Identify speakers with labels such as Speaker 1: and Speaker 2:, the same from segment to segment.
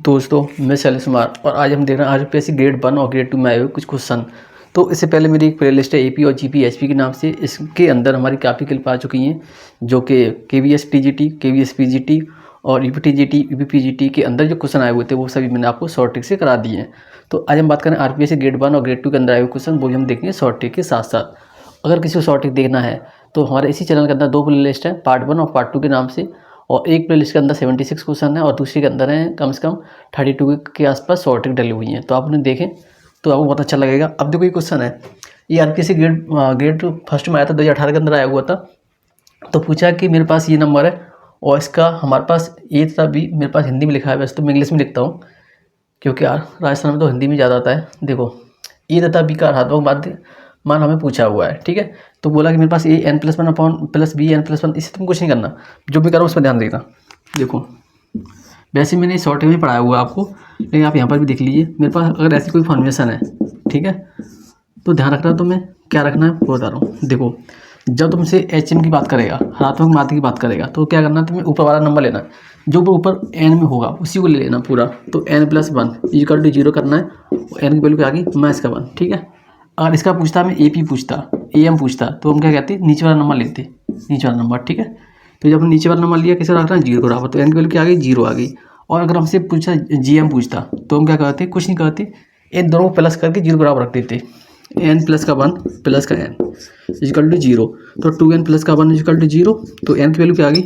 Speaker 1: दोस्तों मैं शैलेश कुमार और आज हम देख रहे हैं आरपीएससी ग्रेड 1 और ग्रेड 2 में आए हुए कुछ क्वेश्चन। तो इससे पहले मेरी एक प्लेलिस्ट है एपी और जीपी एचपी के नाम से। इसके अंदर हमारी काफ़ी क्लिप आ चुकी हैं जो कि केवीएस टीजीटी, केवीएस पीजीटी और यूपी टीजीटी, यूपी पीजीटी के अंदर जो क्वेश्चन आए हुए थे वो सभी मैंने आपको शॉर्ट ट्रिक से करा दिए हैं। तो आज हम बात करें आरपीएससी ग्रेड 1 और ग्रेड 2 के अंदर आए हुए क्वेश्चन, वो भी हम देखेंगे शॉर्ट ट्रिक के साथ साथ। अगर किसी को शॉर्ट ट्रिक देखना है तो हमारे इसी चैनल के अंदर दो प्लेलिस्ट है, पार्ट 1 और पार्ट 2 के नाम से। और एक प्लेलिस्ट के अंदर 76 क्वेश्चन है और दूसरे के अंदर है कम से कम 32 के आसपास शॉर्ट ट्रिक डली हुई हैं। तो आप उन्हें देखें तो आपको बहुत अच्छा लगेगा। अब देखो ये क्वेश्चन है, ये आरपीएससी ग्रेड फर्स्ट में आया था, 2018 के अंदर आया हुआ था। तो पूछा कि मेरे पास ये नंबर है और इसका हमारे पास ए तथा बी मेरे पास हिंदी में लिखा है, वैसे तो मैं इंग्लिश में लिखता हूँ क्योंकि यार राजस्थान में तो हिंदी में ज़्यादा आता है। देखो ए तथा बी का ऋणात्मक माध्य मान हमें पूछा हुआ है, ठीक है। तो बोला कि मेरे पास A n + 1 upon plus B n + 1, इससे तुम कुछ नहीं करना, जो भी करो उस पर ध्यान देना। देखो वैसे मैंने शॉर्ट में पढ़ाया हुआ है आपको, लेकिन आप यहाँ पर भी देख लीजिए। मेरे पास अगर ऐसी कोई फॉर्मेशन है, ठीक है, तो ध्यान रखना तुम्हें क्या रखना है वो बता रहा हूँ। देखो जब तुमसे HM की बात करेगा, ऋणात्मक माध्य की बात करेगा, तो क्या करना है, तुम्हें ऊपर वाला नंबर लेना है, जो ऊपर n में होगा उसी को ले लेना पूरा। तो n + 1 = 0 करना है, n की वैल्यू क्या आ गई -1, ठीक है। अगर इसका पूछता हमें AP पूछता, AM पूछता, तो हम क्या कहते हैं, नीचे वाला नंबर लेते, नीचे वाला नंबर, ठीक है। तो जब हमने नीचे वाला नंबर लिया, किसे रखना है, 0 बराबर, तो n की वैल्यू क्या आ गई, 0 आ गई। और अगर हमसे पूछा GM पूछता, तो हम क्या करते, कुछ नहीं करते, इन दोनों को प्लस करके 0 बराबर रख देते। n + 1 + n = 0, तो 2n + 1 = 0। तो n की वैल्यू क्या आ गई,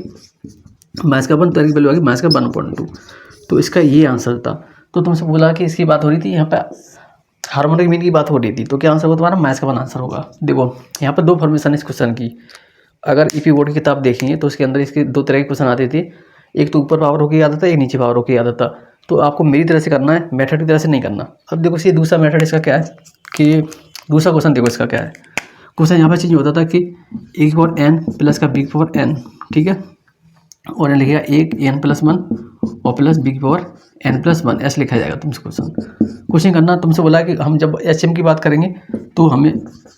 Speaker 1: -1, तो n की वैल्यू आ गई -1/2। तो इसका ये आंसर था। तो तुमसे बोला कि इसकी बात हो रही थी, यहाँ पे हार्मोनिक मीन की बात हो रही थी, तो क्या आंसर होगा तुम्हारा, -1 आंसर होगा। देखो यहाँ पर दो फॉर्मेशन है इस क्वेश्चन की। अगर ईपी बोर्ड की किताब देखेंगे तो उसके अंदर इसके दो तरह के क्वेश्चन आते थे, एक तो ऊपर पावर होकर आता था, एक नीचे पावर होकर आता था। तो आपको मेरी तरह से करना है, मेथड की तरह से नहीं करना। अब देखो ये दूसरा मेथड इसका क्या है कि दूसरा क्वेश्चन देखो इसका क्या है। क्वेश्चन यहाँ पर चेंज होता था कि a⁴n प्लस का b⁴n, ठीक है, और यहाँ लिखेगा एक n + 1 और प्लस b⁴n + 1, ऐसे लिखा जाएगा तुमसे क्वेश्चन। कुछ नहीं करना, तुमसे बोला कि हम जब HM की बात करेंगे तो हमें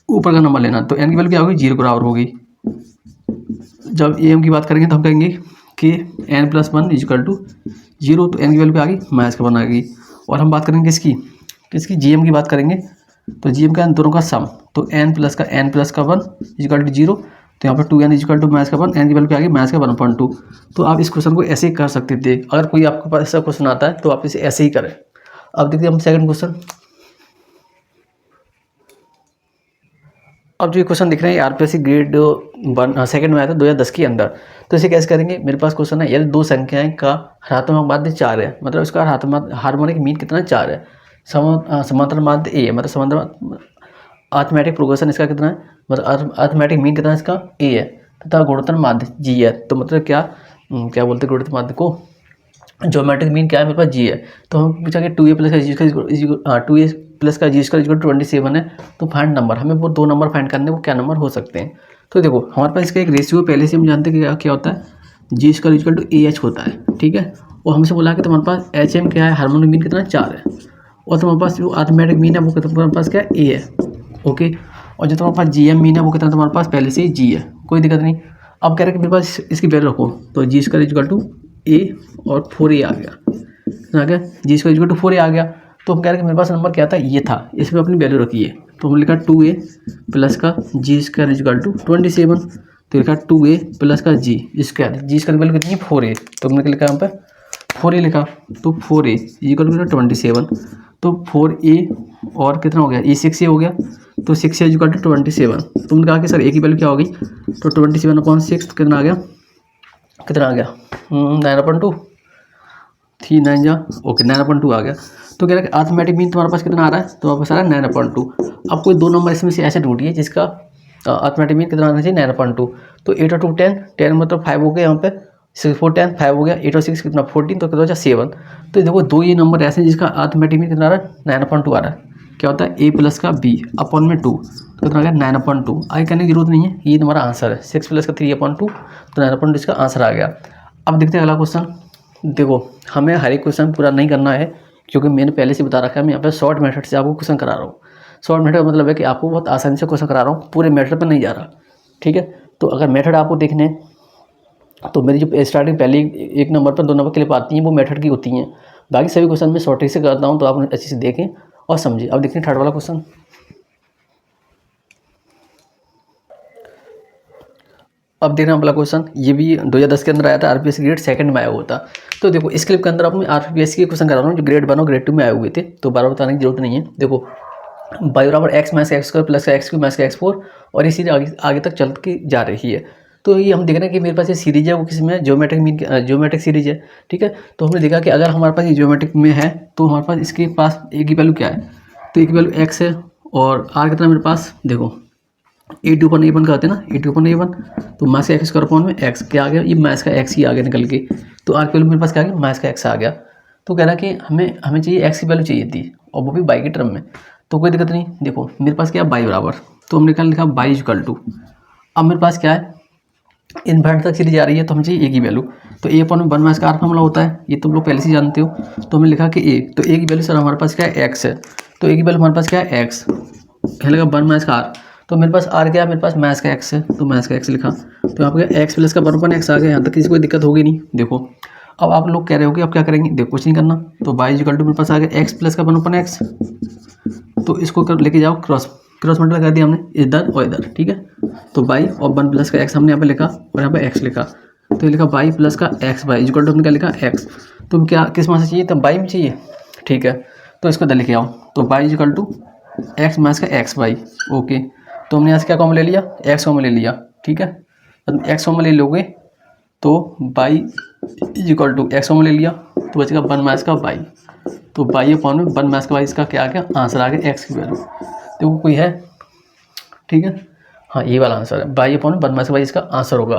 Speaker 1: ऊपर का नंबर लेना, तो n की वैल्यू क्या होगी, 0 के बराबर होगी। जब AM की बात करेंगे तो हम कहेंगे कि n + 1 = 0, तो n की वैल्यू क्या आ गई, -1 आ गई। और हम बात करेंगे किसकी GM की बात करेंगे, तो GM का दोनों का सम, तो n + 1 = 0, तो यहाँ पर 2n = -1, n की वैल्यू क्या आ गई, -1/2। तो आप इस क्वेश्चन को ऐसे ही कर सकते थे। अगर कोई आपके पास ऐसा क्वेश्चन आता है तो आप इसे ऐसे ही करें। अब देखते हैं हम सेकंड क्वेश्चन। अब जो क्वेश्चन दिख रहे हैं आरपीएससी ग्रेड 1 सेकंड में आया था 2010 के अंदर। तो इसे कैसे करेंगे, मेरे पास क्वेश्चन है, यदि दो संख्याएं का ऋणात्मक माध्य 4 है, मतलब इसका हार्मोनिक मीन कितना, 4 है। समांतर माध्य A है, मतलब समांतर अर्थमेटिक प्रोग्रेशन इसका कितना है, मतलब अर्थमेटिक मीन कितना है इसका, A है, तथा गुणोत्तर माध्य G है। तो मतलब क्या बोलते हैं गुणोत्तर माध्य को, ज्योमेट्रिक मीन क्या है, मेरे पास G है। तो हम पूछा कि 2a + का G² = 27 है। तो फाइंड नंबर, हमें वो दो नंबर फाइंड करने, वो क्या नंबर हो सकते हैं। तो देखो हमारे पास इसका एक रेशियो पहले से हम जानते हैं कि क्या होता है, G² = AH होता है, ठीक है। और हमसे बोला कि तुम्हारे पास HM क्या है, हार्मोनिक मीन कितना है, 4 है। और तुम्हारे पास जो अर्थमेटिक मीन है वो कितना तुम्हारे पास क्या है, A है, ओके। और जो तुम्हारे पास GM मीन है वो कितना तुम्हारे पास पहले से ही G है, कोई दिक्कत नहीं। अब कह रहे हैं कि मेरे पास इसकी वैल्यू रखो, तो G² = A और 4A आ गया, आ गया G² = 4A आ गया। तो हम कह रहे हैं कि मेरे पास नंबर क्या था, ये था, इसमें अपनी वैल्यू रखिए। तो हमने लिखा 2a प्लस का G² = 27, तो लिखा 2a प्लस का G² की वैल्यू कितनी है, 4a, तो हमने लिखा यहाँ पर 4a लिखा। तो 4a = 27, तो 4a और कितना हो गया, ये 6a हो गया, तो 6a = 27। तुमने कहा कि सर a की वैल्यू क्या हो गई, तो 27/6 कितना आ गया, 9/2, 3 9 जा, ओके 9/2 आ गया। तो कह रहा है कि अर्थमेटिक मीन तुम्हारे पास कितना आ रहा है, तो तुम्हारे पास आ रहा है 9/2। अब कोई दो नंबर इसमें से ऐसे ढूंढिए जिसका अर्थमेटिक मीन कितना आना चाहिए, 9/2। तो 8 और 2 10 मतलब 5 हो गया, यहाँ पे 6 4 10 5 हो गया, 8 और 6 कितना 14, तो कितना हो 7। तो देखो दो ये नंबर ऐसे हैं जिसका अर्थमेटिक मीन कितना आ रहा है, 9/2 आ रहा है। क्या होता है, A + का B अपॉन में 2, तो कितना आ गया, 9/2। आगे करने की जरूरत नहीं है, ये तुम्हारा आंसर है। 6 + का 3/2, तो 9/2 इसका आंसर आ गया। अब देखते हैं अगला क्वेश्चन। देखो हमें हर एक क्वेश्चन पूरा नहीं करना है, क्योंकि मैंने पहले से बता रखा है, मैं यहाँ पे शॉर्ट मेथड से आपको क्वेश्चन करा रहा हूँ। शॉर्ट मेथड का मतलब है कि आपको बहुत आसानी से क्वेश्चन करा रहा हूँ, पूरे मेथड पर नहीं जा रहा, ठीक है। तो अगर मेथड आपको देखने हैं तो मेरी जो स्टार्टिंग पहले एक नंबर पर 2 नंबर क्लिप आती हैं वो मेथड की होती हैं। बाकी सभी क्वेश्चन मैं शॉर्ट ट्रिक से करता हूँ, तो आप अच्छे से देखें और समझें। अब देखते हैं थर्ड वाला क्वेश्चन। अब देखना वाला क्वेश्चन, ये भी 2010 के अंदर आया था, आरपीएससी ग्रेड सेकंड में आया हुआ था। तो देखो इस क्लिप के अंदर अब मैं आरपीएससी के क्वेश्चन करा रहा हूँ जो ग्रेड 1 और ग्रेड 2 में आए हुए थे, तो बार बताने की जरूरत नहीं है। देखो y बराबर x minus x square plus का एक्स क्यूब माइनस का एक्स फोर, और ये सीरीज आगे तक चल के जा रही है। तो ये हम देख रहे हैं कि मेरे पास ये सीरीज है, वो किस में ज्योमेट्रिक सीरीज है, ठीक है। तो हमने देखा कि अगर हमारे पास ये ज्योमेट्रिक में है तो हमारे पास इसके पास ए की वैल्यू क्या है, तो ए की वैल्यू एक्स है, और आर कितना मेरे पास, देखो A2/A1 का होते हैं ना, A2/A1, तो माइनस का एक्स स्क्वायर अपॉन में एक्स क्या आ गया, ये माइनस का एक्स ही आ गया निकल के। तो आर की वैल्यू मेरे पास क्या आ गया, माइनस का एक्स आ गया। तो कह रहा है कि हमें चाहिए एक्स की वैल्यू चाहिए थी, और वो भी बाई के टर्म में। तो कोई दिक्कत नहीं, देखो मेरे पास क्या है बाई बराबर, तो हमने क्या लिखा बाई इक्वल टू, अब मेरे पास क्या है इन्फिनिटी तक सीरीज आ रही है, तो हमें चाहिए ए की वैल्यू। तो ए अपॉन में 1 माइनस का आर फॉर्मूला होता है, ये तुम लोग पहले से जानते हो। तो हमने लिखा कि ए, तो ए की वैल्यू सर हमारे पास क्या है एक्स है, तो ए की वैल्यू हमारे पास क्या है एक्स, क्या लगा 1 माइनस का आर, तो मेरे पास आर क्या है, मेरे पास माइनस का एक्स है, तो माइनस का एक्स लिखा। तो यहाँ पे एक्स प्लस का 1 एक्स आ गया, यहाँ तक किसी कोई दिक्कत होगी नहीं। देखो अब आप लोग कह रहे हो कि अब क्या करेंगे, देखो कुछ नहीं करना, तो बाई इक्वल टू मेरे पास आ गया एक्स प्लस का 1 एक्स, तो इसको लेके जाओ क्रॉस मल्टीप्लाई कर दिया हमने इधर और इधर, ठीक है। तो बाई और 1 प्लस का एक्स हमने यहाँ पे लिखा, और यहाँ पे एक्स लिखा, तो ये लिखा बाई प्लस का एक्स बाई इक्वल टू हमने क्या लिखा एक्स। तो क्या किस में से चाहिए, तो बाई में चाहिए, ठीक है। तो इसको इधर लेके आओ, तो y equal to x minus का एक्स बाई, ओके। तो हमने यहाँ से क्या कॉमन ले लिया, एक्स कॉमन ले लिया, ठीक है। एक्स कॉमन ले लोगे तो y equal to x common ले लिया, तो बचेगा 1 माइनस का बाई, तो बाई अपॉन में 1 माइनस का बाई, इसका क्या आ गया आंसर आ गया एक्स की वैल्यू। देखो कोई है, ठीक है, हाँ ये वाला आंसर है, बाई अपॉन 1 माइनस का बाई इसका आंसर होगा।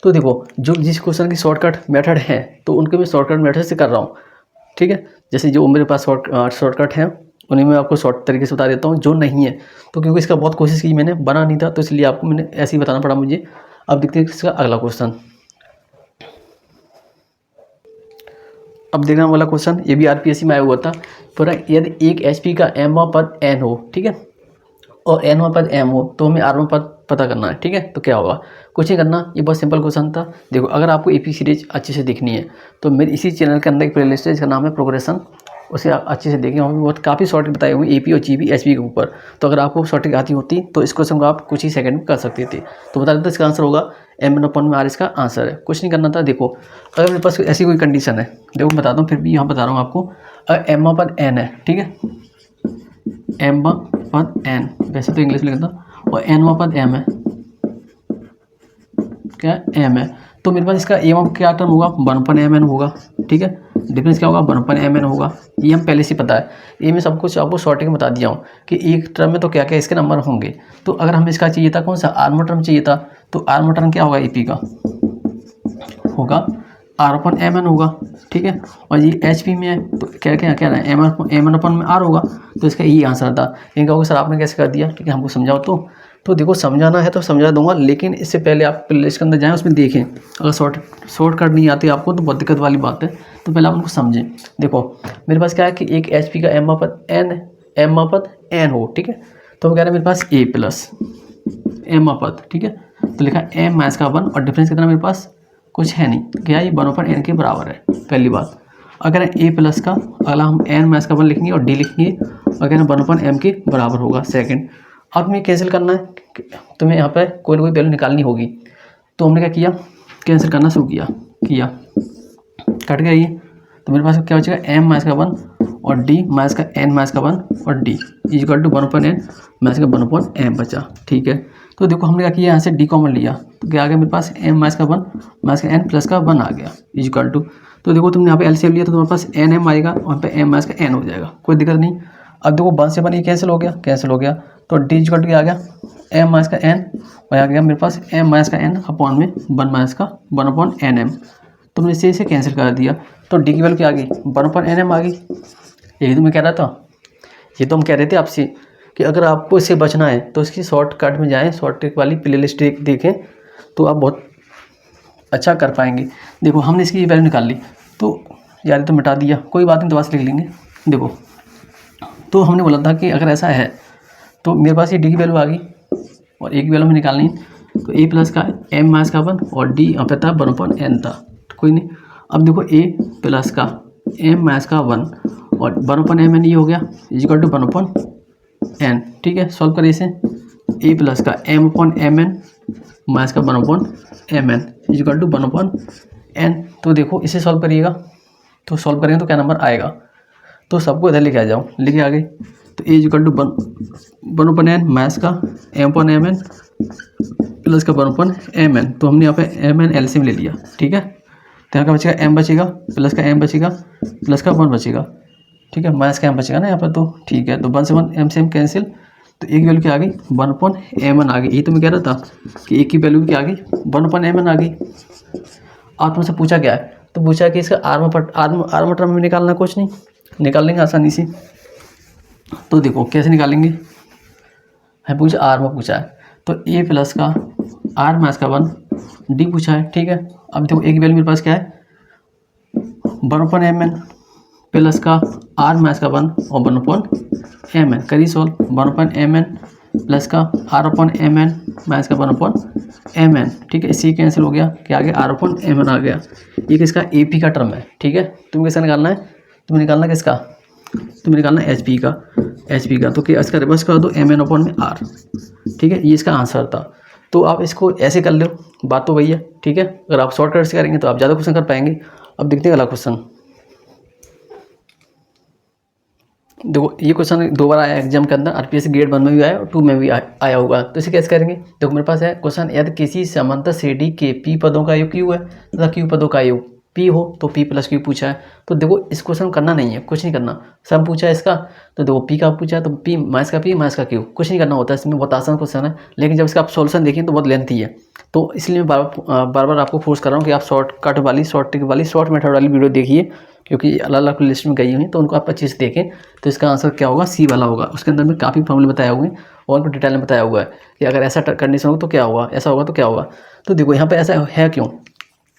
Speaker 1: तो देखो जो जिस क्वेश्चन की शॉर्टकट मेथड है, तो उनके मैं शॉर्टकट मेथड से कर रहा हूँ, ठीक है। जैसे जो मेरे पास शॉर्टकट है उन्हें मैं आपको शॉर्ट तरीके से बता देता हूँ, जो नहीं है तो क्योंकि इसका बहुत कोशिश की मैंने, बना नहीं था, तो इसलिए आपको मैंने ऐसे ही बताना पड़ा मुझे। अब देखते हैं इसका अगला क्वेश्चन। अब देखना वाला क्वेश्चन, ये भी आरपीएससी में आया हुआ था। पर यदि एक एचपी का एमवा पद एन हो, ठीक है, और एनवा पद एम हो, तो हमें आरवा पद पता करना है, ठीक है। तो क्या होगा, कुछ नहीं करना, ये बहुत सिंपल क्वेश्चन था। देखो अगर आपको एपी सीरीज अच्छे से देखनी है, तो मेरे इसी चैनल के अंदर एक प्लेलिस्ट है जिसका नाम है प्रोग्रेशन, उसे आप अच्छे से देखें, वहाँ पर बहुत काफ़ी शॉर्टकट बताए हुए एपी और जीपी एचपी के ऊपर। तो अगर आपको शॉर्टकट आती होती तो इस क्वेश्चन को आप कुछ ही सेकंड में कर सकते थे। तो बता देते इसका आंसर होगा M/1 में आर इसका आंसर है, कुछ नहीं करना था। देखो अगर मेरे पास ऐसी कोई कंडीशन है, देखो बताता हूँ, फिर भी यहाँ बता रहा हूँ आपको। अगर एम पर एन है, ठीक है, एम पर एन, वैसे तो इंग्लिश में लिखता, और एन पर एम है, क्या एम है, तो मेरे पास इसका एम क्या टर्म होगा 1/mn होगा, ठीक है। डिफरेंस क्या होगा 1/mn होगा, ये हम पहले से पता है। ये मैं सब कुछ आपको शॉर्ट में बता दिया हूँ कि एक टर्म में तो क्या क्या इसके नंबर होंगे। तो अगर हमें इसका चाहिए था कौन सा आर्मर टर्म चाहिए था, तो आर्मर टर्म क्या होगा एपी का होगा R/mn होगा, ठीक है। और ये एचपी में है तो क्या क्या क्या है M/n में आर होगा, तो इसका यही आंसर था। लेकिन कहोगे सर आपने कैसे कर दिया, ठीक है, हमको समझाओ। तो देखो समझाना है तो समझा दूंगा, लेकिन इससे पहले आप प्लेलिस्ट के अंदर जाएं, उसमें देखें। अगर शॉर्टकट नहीं आती आपको तो बहुत दिक्कत वाली बात है, तो पहले आप उनको समझें। देखो मेरे पास क्या है कि एक एचपी का एम पद एन हो, ठीक है। तो हम कह रहे हैं मेरे पास ए प्लस एम पद, ठीक है, तो लिखा एम माइनस का 1, और डिफरेंस कितना मेरे पास कुछ है नहीं, तो क्या ये 1/n के बराबर है, पहली बात। अगर ए प्लस का अगला हम एन माइनस का 1 लिखेंगे और डी लिखेंगे, अगर 1/m के बराबर होगा सेकंड। अब हमें कैंसिल करना है, तुम्हें यहाँ पर कोई ना कोई वैल्यू निकालनी होगी। तो हमने क्या किया, कैंसिल करना शुरू किया कट गया ये, तो मेरे पास क्या बचेगा एम माइनस का 1 और डी माइनस का एन माइनस का 1 और D equal to 1/n minus का 1/m बचा, ठीक है। तो देखो हमने क्या किया, यहाँ से डी कॉमन लिया, तो क्या आ गया मेरे पास एम माइनस का 1 माइनस का एन प्लस का 1 आ गया इक्वल टू। तो देखो तुमने यहाँ पे एलसीएम लिया तो तुम्हारे पास एन एम आएगा, और यहाँ पे एम माइनस का एन हो जाएगा, कोई दिक्कत नहीं। अब देखो 1 से 1 ये कैंसिल हो गया, तो डी इक्वल टू क्या आ गया एम माइनस का एन, और आ गया मेरे पास एम माइनस का एन अपॉन में 1 माइनस का 1/nm। तुमने इसे कैंसिल कर दिया, तो डी की वैल्यू क्या आ गई 1/nm आ गई। यही तो मैं कह रहा था, ये तो हम कह रहे थे आपसे कि अगर आपको इससे बचना है तो इसकी शॉर्टकट में जाएं, शॉर्ट ट्रिक वाली प्लेलिस्ट देखें, तो आप बहुत अच्छा कर पाएंगे। देखो हमने इसकी वैल्यू निकाल ली, तो यार तो मिटा दिया, कोई बात नहीं, दोबारा से लिख लेंगे। देखो तो हमने बोला था कि अगर ऐसा है तो मेरे पास ये डी की वैल्यू आ गई, और एक वैल्यू में निकालनी, तो ए प्लस का एम माइनस का 1 और डी यहाँ पे था 1/n था, तो कोई नहीं। अब देखो ए प्लस का एम माइनस का 1 और 1/mn ये हो गया इजिकल टू 1/n। ठीक है, सॉल्व करिए इसे। ए प्लस का m/mn माइनस का 1/mn इजिकल टू 1/n। तो देखो इसे सॉल्व करिएगा, तो सॉल्व करेंगे तो क्या नंबर आएगा, तो सबको इधर लेके आ जाओ, लेके आ गए। तो ए इजिकल टू 1/n माइनस का m/mn प्लस का 1/mn। तो हमने यहाँ पे mn एलसीएम ले लिया। ठीक है, तो यहाँ का बचेगा m बचेगा प्लस का m बचेगा प्लस का 1 बचेगा। ठीक है, माइनस का m बचेगा ना यहाँ पर, तो ठीक है, तो 1 से 1 m से m कैंसिल, तो एक वैल्यू क्या आ गई 1/mn आ गई। यही तो मैं कह रहा था कि एक की वैल्यू क्या आ गई 1/mn आ गई। आप तुमसे पूछा क्या है, तो पूछा कि इसका आर्म टर्म में निकालना, कुछ नहीं निकाल लेंगे आसानी से। तो देखो कैसे निकालेंगे, है पूछा आर्म पूछा है, तो ए प्लस का आर माइनस का 1 डी पूछा है। ठीक है, अब देखो एक वैल्यू मेरे पास क्या है 1/mn प्लस का आर माइनस का 1 और 1/mn। करिए सॉल्व, 1/mn प्लस का r/mn माइनस का 1/mn। ठीक है, इसी कैंसिल हो गया, क्या आ गया r/mn आ गया। ये किसका AP का टर्म है। ठीक है, तुम्हें किसका निकालना है, तुम्हें निकालना किसका, तुम्हें निकालना है HP का। तो क्या इसका रिवर्स कर दो mn/r। ठीक है, ये इसका आंसर था। तो आप इसको ऐसे कर लो, बात तो वही है। ठीक है, अगर आप शॉर्टकट से करेंगे तो आप ज़्यादा क्वेश्चन कर पाएंगे। अब देखते हैं अगला क्वेश्चन। देखो ये क्वेश्चन 2 बार आया एग्जाम के अंदर, RPSC ग्रेड 1 में भी आया और 2 में भी आया होगा। तो इसे कैसे करेंगे, देखो मेरे पास है क्वेश्चन, यदि किसी समांतर श्रेणी के P पदों का योग Q है तथा Q पदों का योग P हो तो P प्लस Q पूछा है। तो देखो इस क्वेश्चन करना नहीं है, कुछ नहीं करना, सम पूछा है इसका, तो देखो P का पूछा है तो P माइनस का Q, कुछ नहीं करना होता है इसमें, बहुत आसान क्वेश्चन है। लेकिन जब इसका आप सॉल्यूशन देखें तो बहुत लेंथी है, तो इसलिए मैं बार बार आपको फोर्स कर रहा हूँ कि आप शॉर्ट मेथड वाली वीडियो देखिए, क्योंकि अलग अलग लिस्ट में गई हुई तो उनको आप अच्छे से देखें। तो इसका आंसर क्या होगा, सी वाला होगा। उसके अंदर में काफ़ी फॉर्मूले बताए हुए हैं और भी डिटेल में बताया हुआ है कि अगर ऐसा कंडीशन हो तो क्या होगा, ऐसा होगा तो क्या होगा। तो देखो यहाँ पे ऐसा है क्यों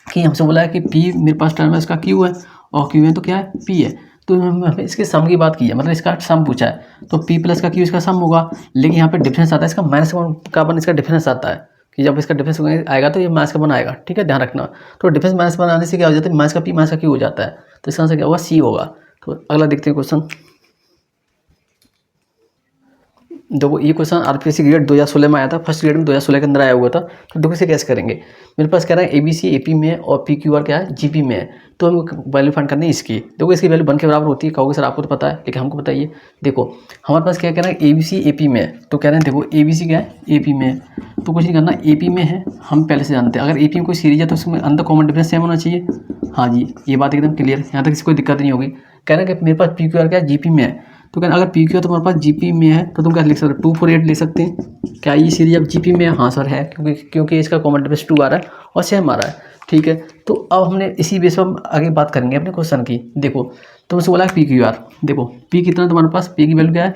Speaker 1: कि हमसे बोला है कि P मेरे पास टर्म है, इसका Q है और Q है तो क्या है P है। तो हमें इसके सम की बात की है, मतलब इसका सम पूछा है, तो P प्लस का Q इसका सम होगा। लेकिन यहाँ पे डिफरेंस आता है, इसका माइनस का 1 इसका डिफरेंस आता है कि जब इसका डिफरेंस आएगा तो ये माइनस का 1 आएगा। ठीक है, ध्यान रखना। तो डिफरेंस माइनस 1 आने से क्या हो जाता है, माइनस का P माइनस का Q हो जाता है। तो इसका आंसर क्या होगा, सी होगा। तो अगला देखते हैं क्वेश्चन। देखो ये क्वेश्चन RPSC ग्रेड 2016 में आया था, फर्स्ट ग्रेड में 2016 के अंदर आया हुआ था। तो देखो इसे कैसे करेंगे, मेरे पास कह रहा है ABC AP में है और PQR क्या है GP में है। तो हम वैल्यू फाइंड करनी है इसकी। देखो इसकी वैल्यू 1 के बराबर होती है, कहोगे सर आपको तो पता है, लेकिन हमको बताइए। देखो हमारे पास क्या कह रहा है ABC AP में है, तो कह रहे हैं देखो ABC क्या है AP में है, तो कुछ नहीं करना, AP में है हम पहले से जानते हैं। अगर AP में कोई सीरीज है तो उसमें अंदर कॉमन डिफरेंस सेम होना चाहिए। हाँ जी, ये बात एकदम क्लियर है, यहाँ तक किसी कोई दिक्कत नहीं होगी। कह रहे हैं कि मेरे पास PQR क्या है GP में है, तो कहना अगर PQ है तो हमारे पास GP में है, तो तुम क्या लिख सकते हो 248 लिख सकते हैं। क्या ये सीरीज अब GP में है, हाँ सर है, क्योंकि इसका कॉमन डिफरेंस 2 आ रहा है और सेम आ रहा है। ठीक है, तो अब हमने इसी बेस पर हम आगे बात करेंगे अपने क्वेश्चन की। देखो तुमसे बोला है PQR, देखो P कितना तुम्हारे पास, P की वैल्यू क्या है,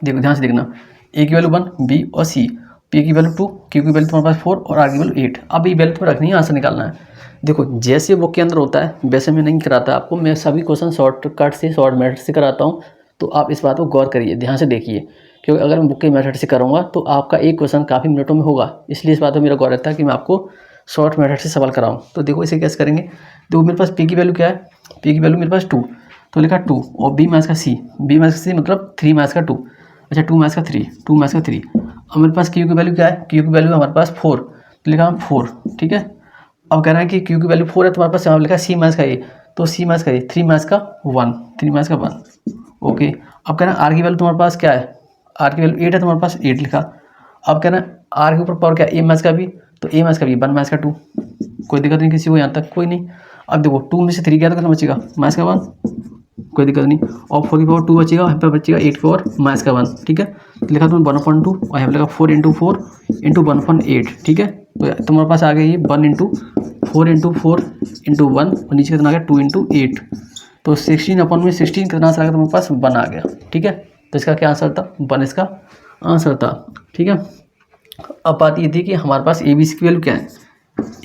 Speaker 1: देखो ध्यान से देखना, A की वैल्यू 1 B और C, P की वैल्यू 2, Q की वैल्यू तुम्हारे पास 4 और R की वैल्यू 8। अब ये वैल्यू तुम्हें रखनी है, आंसर निकालना है। देखो जैसे बुक के अंदर होता है वैसे मैं नहीं कराता आपको, मैं सभी क्वेश्चन शॉर्टकट से शॉर्ट मेथड से कराता हूँ। तो आप इस बात को गौर करिए, ध्यान से देखिए, क्योंकि अगर मैं बुक के मेथड से करूँगा तो आपका एक क्वेश्चन काफ़ी मिनटों में होगा, इसलिए इस बात पर मेरा गौर रहता है कि मैं आपको शॉर्ट मेथड से सवाल कराऊँ। तो देखो इसे कैसे करेंगे, देखो मेरे पास P की वैल्यू क्या है, P की वैल्यू मेरे पास 2, तो लिखा 2 और B माइनस का C, B माइनस का C मतलब 3 माइनस का 2, अच्छा 2 माइनस का 3, 2 माइनस का 3। अब मेरे पास Q की वैल्यू क्या है, Q की वैल्यू हमारे पास 4, तो लिखा हम 4। ठीक है, अब कह रहा है कि Q की वैल्यू 4 है, तुम्हारे पास यहाँ लिखा C माइनस का A, तो C माइनस का A 3 माइनस का 1, 3 माइनस का 1। ओके, अब कह रहा है R की वैल्यू तुम्हारे पास क्या है, R की वैल्यू 8 है, तुम्हारे पास 8 लिखा। अब कह रहा है R के ऊपर पावर क्या है, A माइनस का B, तो A माइनस का B 1 माइनस का 2, कोई दिक्कत नहीं किसी को यहाँ तक, कोई नहीं। अब देखो 2 में से 3 क्या कितना बचेगा, माइनस का 1, कोई दिक्कत नहीं, और 4 की पावर 2 बचेगा, यहाँ पे बचेगा 8 की पावर माइनस का 1। ठीक है, तो लिखा तुमने 1/2 और यहाँ पे लिखा 4 × 4 × 1/8। ठीक है, तो तुम्हारे पास आ गया ये 1 × 4 × 4 × 1 और नीचे कितना आ गया 2 × 8, तो 16/16 कितना आंसर आ गया तुम्हारे पास 1 आ गया। ठीक है, तो इसका क्या आंसर था, 1 इसका आंसर था। ठीक है, अब बात ये थी कि हमारे पास ABC की वैल्यू क्या है,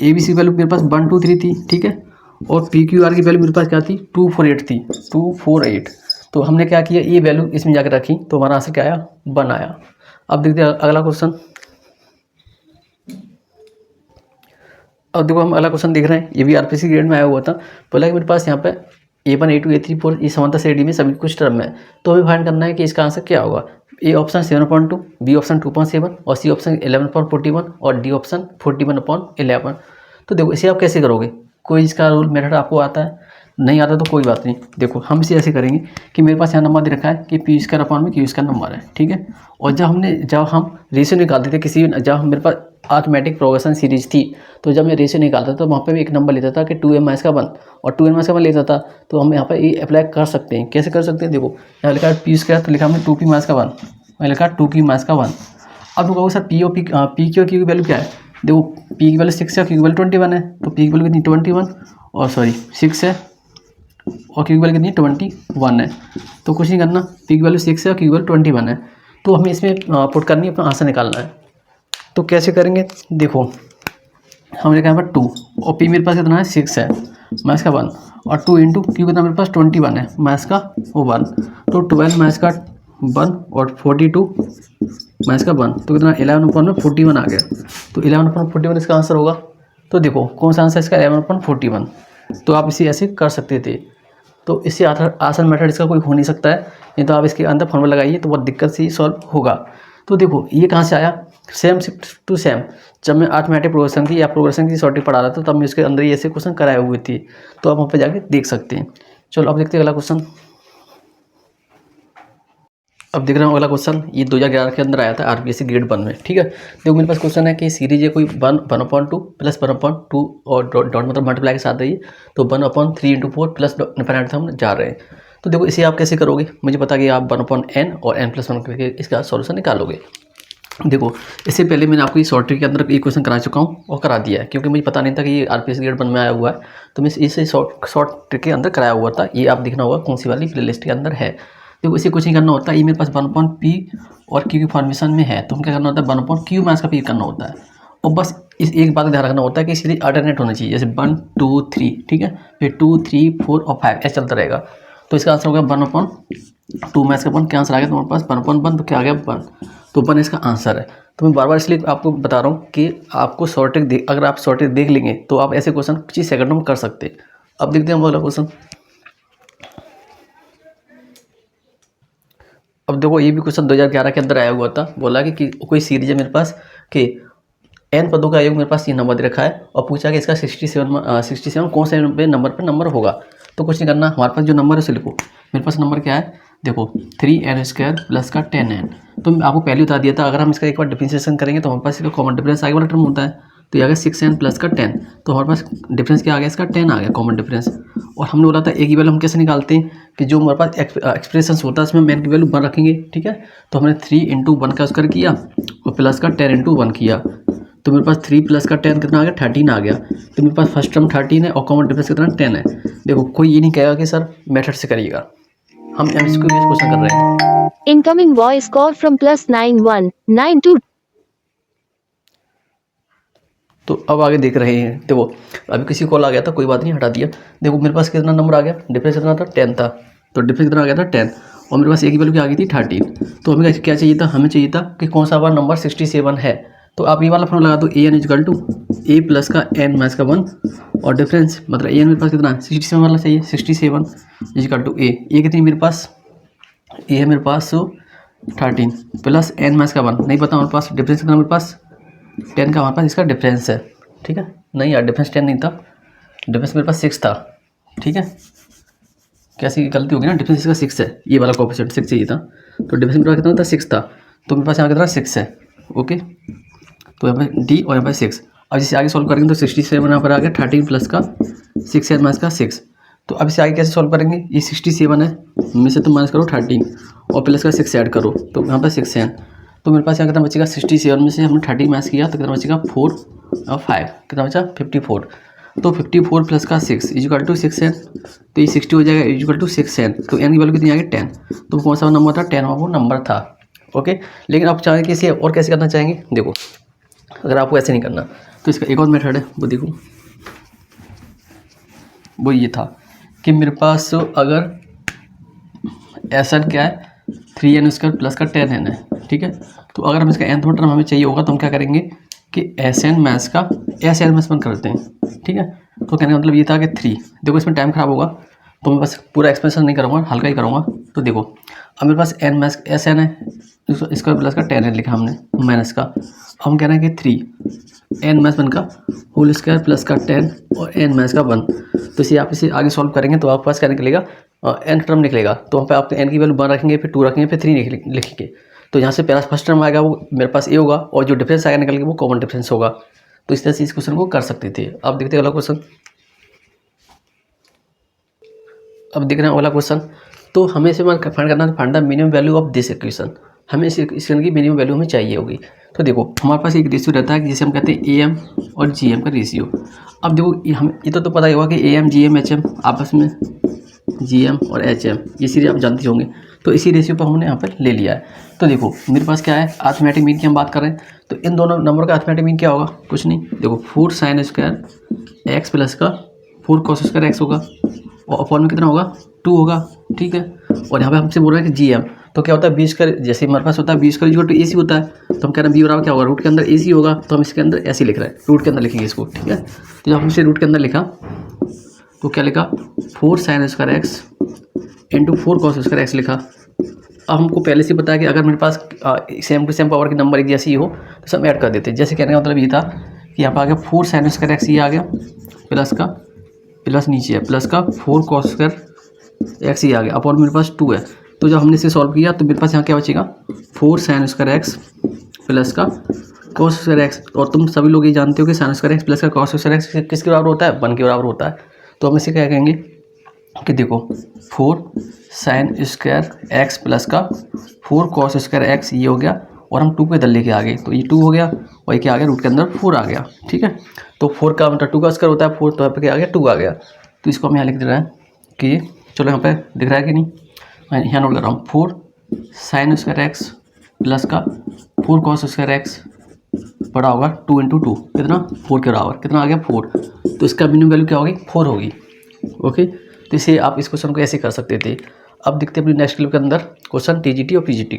Speaker 1: ABC की वैल्यू मेरे पास 1 2 3 थी। ठीक है, और PQR की वैल्यू मेरे पास क्या थी 248 थी, 248। तो हमने क्या किया, ये वैल्यू इसमें जाकर रखी, तो हमारा आंसर क्या आया 1 आया। अब देखते हैं अगला क्वेश्चन। अब देखो हम अगला क्वेश्चन देख रहे हैं, ये भी RPSC ग्रेड में आया हुआ था। बोला कि मेरे पास यहाँ पे A1 A2 A3 4 ये समांतर श्रेणी में सभी कुछ टर्म है। तो हमें फाइंड करना है कि इसका आंसर क्या होगा। ए ऑप्शन 7/2, बी ऑप्शन 2/7 और सी ऑप्शन 11/41 और डी ऑप्शन 41/11। तो देखो इसे आप कैसे करोगे, कोई इसका रूल मेथड आपको आता है, नहीं आता तो कोई बात नहीं। देखो हम इसे ऐसे करेंगे कि मेरे पास यहाँ नंबर दे रखा है कि पी स्क्वायर अपॉन में क्यू स्क्वायर नंबर है, ठीक है। और जब हम रेशियो निकालते थे जब मेरे पास आर्थमेटिक प्रोग्रेशन सीरीज थी, तो जब मैं रेशियो निकालता था तो वहाँ पे भी एक नंबर लेता था कि 2n-1 और 2n-1 लेता था। तो हम यहाँ पर ये अप्लाई कर सकते हैं। कैसे कर सकते हैं, देखो यहाँ लिखा है पी स्क्वायर, तो लिखा हमने 2p-1, मैं लिखा 2p-1। अब तो कहोगे सर पी और पी की और क्यू की वैल्यू क्या है। देखो पी की वैल्यू 6 है और क्यू की वैल्यू 21 है, तो पी की वैल्यू कितनी 21 और 6 है और क्यू की वैल्यू कितनी 21 है। तो कुछ नहीं करना, पी की वैल्यू 6 है और क्यू की वैल्यू 21 है। तो हमें इसमें पुट करनी है, अपना आंसर निकालना है। तो कैसे करेंगे, देखो हमने लिखा है 2 और पी मेरे पास कितना है 6 है, मैथ्स का 1 और 2 इंटू क्यू कितना मेरे पास 21 है, मैथ्स का 1। तो 12 मैथ्स का 1 और 42 मैथ्स का 1, तो कितना 11/41 आ गया। तो 11/41 इसका आंसर होगा। तो देखो कौन सा आंसर इसका 11/41। तो आप इसे ऐसे कर सकते थे। तो इससे आसान मेथड इसका कोई हो नहीं सकता है, नहीं तो आप इसके अंदर फॉर्मूला लगाइए तो बहुत दिक्कत से ही सॉल्व होगा। तो देखो ये कहाँ से आया, सेम टू सेम जब मैं आर्थमेटिक प्रोग्रेशन की या प्रोग्रेशन की सॉर्टिंग पढ़ा रहा था तब मैं उसके अंदर ही ऐसे क्वेश्चन कराए हुए थे। तो आप वहाँ पे जाके देख सकते हैं। चलो अब देखते हैं अगला क्वेश्चन। अब देख रहा हूँ अगला क्वेश्चन, ये 2011 के अंदर आया था आरपीएससी ग्रेड 1 में, ठीक है। देखो मेरे पास क्वेश्चन है कि सीरीज है कोई 1/2 प्लस 1/2 और डॉट मतलब मल्टीप्लाई के साथ है ये, तो 1/3 × 4 प्लस इनफिनिट हम जा रहे हैं। तो देखो इसे आप कैसे करोगे, मुझे पता कि आप 1/n और n+1 करके इसका सॉल्यूशन निकालोगे। देखो इससे पहले मैंने आपको ये शॉर्ट ट्रिक के अंदर एक क्वेश्चन करा चुका हूँ और करा दिया है, क्योंकि मुझे पता नहीं था कि ये आरपीएससी ग्रेड 1 में आया हुआ है, तो मैं इसे शॉर्ट ट्रिक के अंदर कराया हुआ था। ये आप देखना होगा कौन सी वाली प्लेलिस्ट के अंदर है। देखो इसे कुछ नहीं करना होता, ये मेरे पास 1/p और q की फॉर्मेशन में है, तो हम क्या करना होता है 1/q मैथ्स का p करना होता है। और बस इस एक बात का ध्यान रखना होता है कि इसके लिए अल्टरनेट होना चाहिए, जैसे 1 2 3, ठीक है, फिर 2 3 4 और 5 ऐसे चलता रहेगा। तो इसका आंसर होगा 1/2 मैथ्स का 1, क्या आंसर आ गया तुम्हारे पास 1/1, तो क्या आ गया 1, तो 1 इसका आंसर है। तो मैं बार बार इसलिए आपको बता रहा हूँ कि आपको शॉर्ट ट्रिक अगर आप शॉर्ट ट्रिक देख लेंगे तो आप ऐसे क्वेश्चन कुछ ही सेकंडों में कर सकते हैं। अब देखते हैं हम अगला क्वेश्चन। अब देखो ये भी क्वेश्चन 2011 के अंदर आया हुआ था। बोला कि कोई सीरीज है मेरे पास कि n पदों का योग मेरे पास ये नंबर दे रखा है और पूछा कि इसका 67 कौन से नंबर पर नंबर होगा। तो कुछ नहीं करना, हमारे पास जो नंबर है उसे लिखो। मेरे पास नंबर क्या है, देखो 3n² प्लस का 10n। तो मैं आपको पहले बता दिया था, अगर हम इसका एक बार डिफरेंशिएशन करेंगे तो हमारे पास इसका कॉमन डिफरेंस आगे वाला टर्म होता है। तो ये आ गया 6n प्लस का 10, तो हमारे पास डिफरेंस क्या आ गया, इसका 10 आ गया कॉमन डिफरेंस। और हमने बोला था एक ही वैल्यू हम कैसे निकालते हैं कि जो हमारे पास एक्सप्रेशन होता है उसमें मेन की वैल्यू 1 रखेंगे, ठीक है। तो हमने 3 × 1 का स्क्वायर किया और प्लस का 10 × 1 किया, तो मेरे पास 3 प्लस का 10 कितना आ गया 13 आ गया। तो मेरे पास फर्स्ट टर्म 13 है और कॉमन डिफरेंस कितना 10 है। देखो कोई ये नहीं कहेगा कि सर मेथड से करिएगा, हम एमसीक्यू बेस्ड क्वेश्चन कर रहे हैं।
Speaker 2: Incoming voice call from +9192।
Speaker 1: तो अब आगे देख रहे हैं। देखो अभी किसी कॉल आ गया था, कोई बात नहीं, हटा दिया। देखो मेरे पास कितना नंबर आ गया, डिफरेंस कितना था 10 था, तो डिफरेंस कितना आ गया था 10 और मेरे पास एक ही वैल्यू क्या आ गई थी 13। तो हमें क्या चाहिए था, हमें चाहिए था कि कौन सा हमारा नंबर 67 है। तो आप ये वाला फॉर्मूला लगा दो, an = a प्लस का n मैथ्स का 1 और डिफरेंस मतलब an मेरे पास कितना है 67 वाला चाहिए, 67 = a कितनी मेरे पास, a है मेरे पास 13 प्लस n मैथ्स का 1 नहीं पता हमारे पास, डिफरेंस कितना मेरे पास 10 का हमारे पास इसका डिफरेंस है, ठीक है। नहीं यार डिफरेंस 10 नहीं था, डिफरेंस मेरे पास 6 था, ठीक है। कैसी गलती होगी ना, डिफरेंस इसका 6 है, ये वाला कोएफिशिएंट 6 चाहिए था, तो डिफरेंस मेरे पास कितना था 6 था, तो मेरे पास यहाँ कितना 6 है, ओके। तो यहाँ पर d और यहाँ पर 6। अब इसे आगे सॉल्व करेंगे तो 67 यहाँ पर आ गया 13 प्लस का 6 है माइनस का 6। तो अब इसे आगे कैसे सॉल्व करेंगे, ये 67 है, में से तुम माइनस करो 13 और प्लस का 6 ऐड करो, तो यहाँ पर 6 है। तो मेरे पास यहाँ कितना बचेगा 67 में से हमने 13 माइनस किया तो कितना बचेगा 4 और 5 कितना बचा 54। तो 54 प्लस का 6 = 6 है, तो ये 60 हो जाएगा = 6 है। तो n की वैल्यू कितनी आ गई 10, तो कौन सा नंबर था 10 वो नंबर था, ओके। लेकिन आप चाहेंगे कि इसे और कैसे करना चाहेंगे, देखो अगर आपको ऐसे नहीं करना तो इसका एक और मेथड है, वो देखो वो ये था कि मेरे पास अगर Sn क्या है 3n² प्लस का 10n है, ठीक है। तो अगर हम इसका nth टर्म हमें चाहिए होगा तो हम क्या करेंगे कि Sn मैथ्स का Sn+1 करते हैं, ठीक है। तो कहने का मतलब ये था कि 3, देखो इसमें टाइम खराब होगा, तो मैं बस पूरा एक्सप्रेशन नहीं करूँगा, हल्का ही करूँगा। तो देखो अब मेरे पास एन माइनस एस एन है, इसका प्लस का 10 लिखा हमने माइनस का। हम कह रहे हैं कि 3 एन माइनस 1 का होल स्क्वायर प्लस का 10 और एन माइनस का 1। तो इसे आप इसे आगे सॉल्व करेंगे तो आपके पास क्या निकलेगा, एन टर्म निकलेगा। तो वहाँ पे आप एन की वैल्यू 1 रखेंगे, फिर 2 रखेंगे, फिर 3 लिखेंगे। तो यहाँ से पहला फर्स्ट टर्म आएगा वो मेरे पास ए होगा, और जो डिफरेंस आएगा निकल के वो कॉमन डिफरेंस होगा। तो इस तरह से इस क्वेश्चन को कर सकते थे। अब देखते हैं अगला क्वेश्चन। अब देख रहे हैं अगला क्वेश्चन। तो हमें इसे फाइंड करना है, find the minimum value of this equation. हमें इस इक्वेशन की मिनिमम वैल्यू हमें चाहिए होगी। तो देखो हमारे पास एक रेशियो रहता है जिसे हम कहते हैं ए एम और जी एम का रेशियो। अब देखो ये तो पता ही होगा कि A M G M H M आपस में जी एम और एच एम ये सीरीज आप जानते होंगे। तो इसी रेशियो पर हमने यहाँ पर ले लिया है। तो देखो मेरे पास क्या है, अर्थमेटिक मीन की हम बात करें तो इन दोनों नंबर का अर्थमेटिक मीन क्या होगा, कुछ नहीं। देखो 4 साइन स्क्वायर एक्स प्लस का 4 कॉस स्क्वायर एक्स होगा, और अपॉन में कितना होगा 2 होगा, ठीक है। और यहाँ पे हमसे बोल रहे हैं कि जी एम, तो क्या होता है 20 का, जैसे हमारे पास होता है 20 का इक्वल टू ए सी होता है। तो हम कह रहे हैं बी बराबर क्या होगा, रूट के अंदर ए सी होगा। तो हम इसके अंदर ऐसे लिख रहे हैं, रूट के अंदर लिखेंगे इसको, ठीक है। तो जब हमसे रूट के अंदर लिखा तो क्या लिखा 4 sine square x into 4 cos square x लिखा। अब हमको पहले से पता है कि अगर मेरे पास सेम टू सेम पावर की नंबर एक जैसी हो तो सब ऐड कर देते हैं। जैसे कहने का मतलब ये था कि यहाँ पर आ गया 4 साइन स्क्वायर एक्स, ये आ गया प्लस का प्लस नीचे है प्लस का 4 कॉस स्क्वायर एक्स ये आ गया, अपॉन मेरे पास 2 है। तो जब हमने इसे सॉल्व किया तो मेरे पास यहाँ क्या बचेगा 4 साइन स्क्वायर एक्स प्लस का कॉस स्क्वायर एक्स। और तुम सभी लोग ये जानते हो कि साइन स्क्वायर एक्स प्लस का कॉस स्क्वायर एक्स किसके बराबर होता है, 1 के बराबर होता है। तो हम इसे क्या कहेंगे कि देखो 4 साइन स्क्वायर एक्स प्लस का 4 कॉस स्क्वायर एक्स ये हो गया, और हम 2 को इधर लेके आ गए तो ये 2 हो गया, और ये क्या आ गया रूट के अंदर 4 आ गया, ठीक है। तो 4 का मतलब 2 का स्क्वायर होता है 4, तो यहाँ पे क्या आ गया 2 आ गया। तो इसको हम यहाँ लिख दे रहे हैं कि चलो यहाँ पे दिख रहा है कि नहीं, मैं यहाँ नोट कर रहा हूँ 4 साइन स्क्वायर एक्स प्लस का 4 कॉस स्क्वायर एक्स बड़ा होगा 2 इंटू 2 कितना 4 के बराबर, कितना आ गया 4। तो इसका मिनिमम वैल्यू क्या होगी 4 होगी, ओके। तो इसे आप इस क्वेश्चन को ऐसे कर सकते थे। अब देखते हैं अपनी नेक्स्ट क्लिप के अंदर क्वेश्चन टीजीटी और पीजीटी।